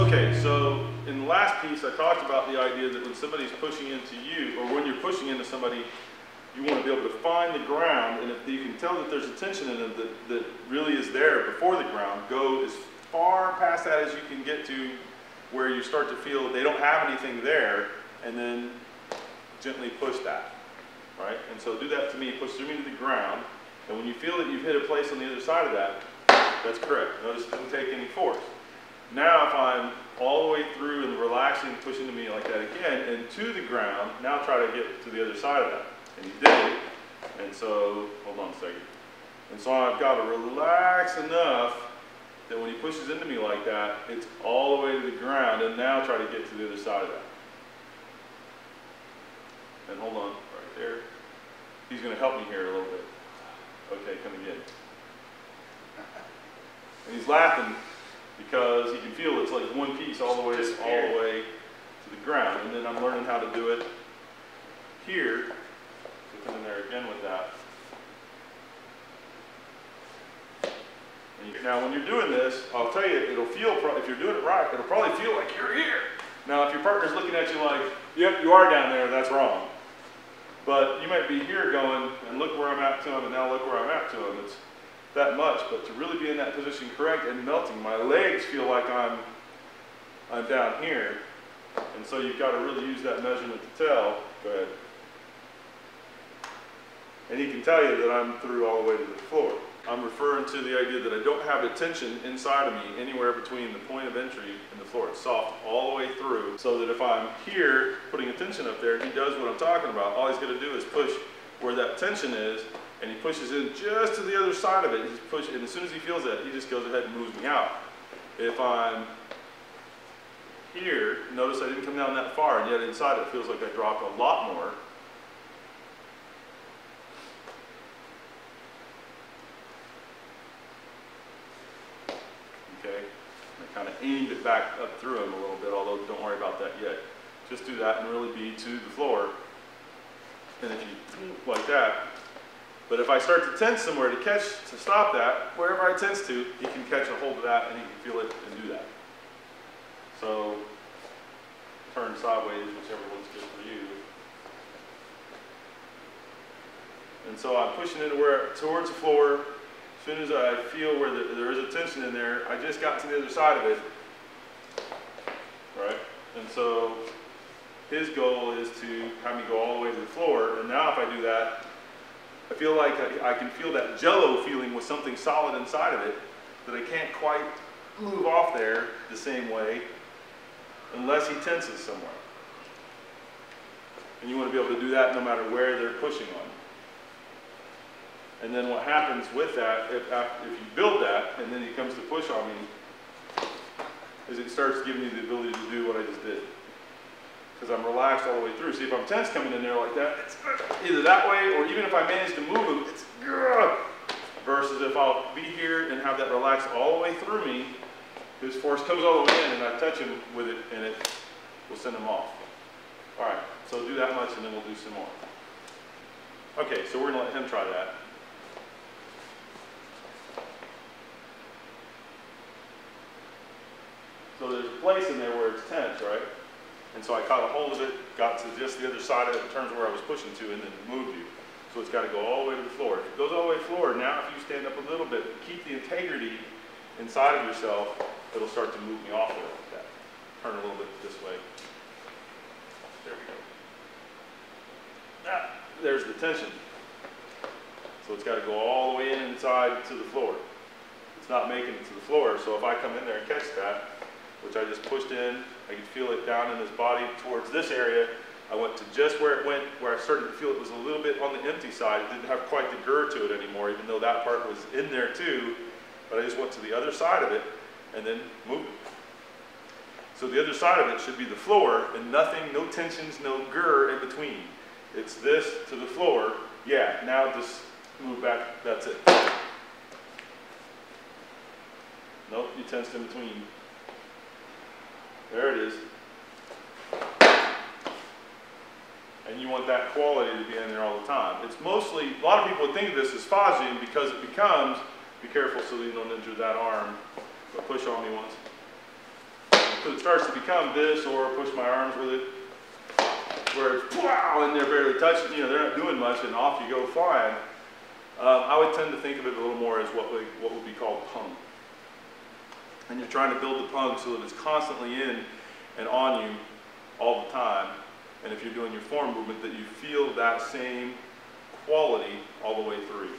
Okay, so in the last piece I talked about the idea that when somebody's pushing into you, or when you're pushing into somebody, you want to be able to find the ground, and if you can tell that there's a tension in them that really is there before the ground, go as far past that as you can get to where you start to feel they don't have anything there, and then gently push that, right? And so do that to me, push through me to the ground, and when you feel that you've hit a place on the other side of that, that's correct. Notice it doesn't take any force. Now if I'm all the way through and relaxing, pushing to me like that again, and to the ground, now try to get to the other side of that. And he did it, and so, hold on a second. And so I've got to relax enough that when he pushes into me like that, it's all the way to the ground, and now try to get to the other side of that. And hold on, right there. He's going to help me here a little bit. Okay, come again. And he's laughing because he can feel it's like one piece all the way to the ground. And then I'm learning how to do it here. So come in there again with that. And now when you're doing this, I'll tell you, it'll feel, if you're doing it right, it'll probably feel like you're here. Now if your partner's looking at you like, yep, you are down there, that's wrong. But you might be here going, and look where I'm at to him, and now look where I'm at to him. It's that much, but to really be in that position correct and melting, my legs feel like I'm down here. And so you've got to really use that measurement to tell. Go ahead. And he can tell you that I'm through all the way to the floor. I'm referring to the idea that I don't have a tension inside of me anywhere between the point of entry and the floor. It's soft all the way through, so that if I'm here putting a tension up there and he does what I'm talking about, all he's going to do is push where that tension is, and he pushes in just to the other side of it. He's pushing, and as soon as he feels that, he just goes ahead and moves me out. If I'm here, notice I didn't come down that far, and yet inside it feels like I dropped a lot more. Okay, I kind of aimed it back up through him a little bit, although don't worry about that yet. Just do that and really be to the floor. And if you like that, but if I start to tense somewhere to stop that, wherever I tense to, he can catch a hold of that and he can feel it and do that. So turn sideways, whichever one's good for you. And so I'm pushing it towards the floor. As soon as I feel where there is a tension in there, I just got to the other side of it, right? And so his goal is to have me go all the way to the floor. And now if I do that, I feel like I can feel that jello feeling with something solid inside of it that I can't quite move off there the same way unless he tenses somewhere. And you want to be able to do that no matter where they're pushing on. And then what happens with that, if you build that and then he comes to push on me, is it starts giving you the ability to do what I just did. Because I'm relaxed all the way through. See, if I'm tense coming in there like that, it's either that way, or even if I manage to move him, it's versus if I'll be here and have that relaxed all the way through me, his force comes all the way in and I touch him with it and it will send him off. All right, so do that much and then we'll do some more. Okay, so we're gonna let him try that. So there's a place in there where it's tense, right? And so I caught a hold of it, got to just the other side of it in terms of where I was pushing to, and then moved you. So it's got to go all the way to the floor. If it goes all the way to the floor, now if you stand up a little bit, keep the integrity inside of yourself, it'll start to move me off there like that. Turn a little bit this way. There we go. There's the tension. So it's got to go all the way inside to the floor. It's not making it to the floor, so if I come in there and catch that, which I just pushed in, I could feel it down in his body towards this area. I went to just where it went, where I started to feel it was a little bit on the empty side. It didn't have quite the girth to it anymore, even though that part was in there too. But I just went to the other side of it and then moved it. So the other side of it should be the floor and nothing, no tensions, no grr in between. It's this to the floor. Yeah, now just move back, that's it. Nope, you tensed in between. There it is. And you want that quality to be in there all the time. It's mostly, a lot of people would think of this as fascium because it becomes, be careful so you don't injure that arm, but push on me once. it starts to become this, or push my arms with it, where it's wow, and they're barely touching, you know, they're not doing much, and off you go flying. I would tend to think of it a little more as what would be called Peng. And you're trying to build the Peng so that it's constantly in and on you all the time. And if you're doing your form movement, that you feel that same quality all the way through.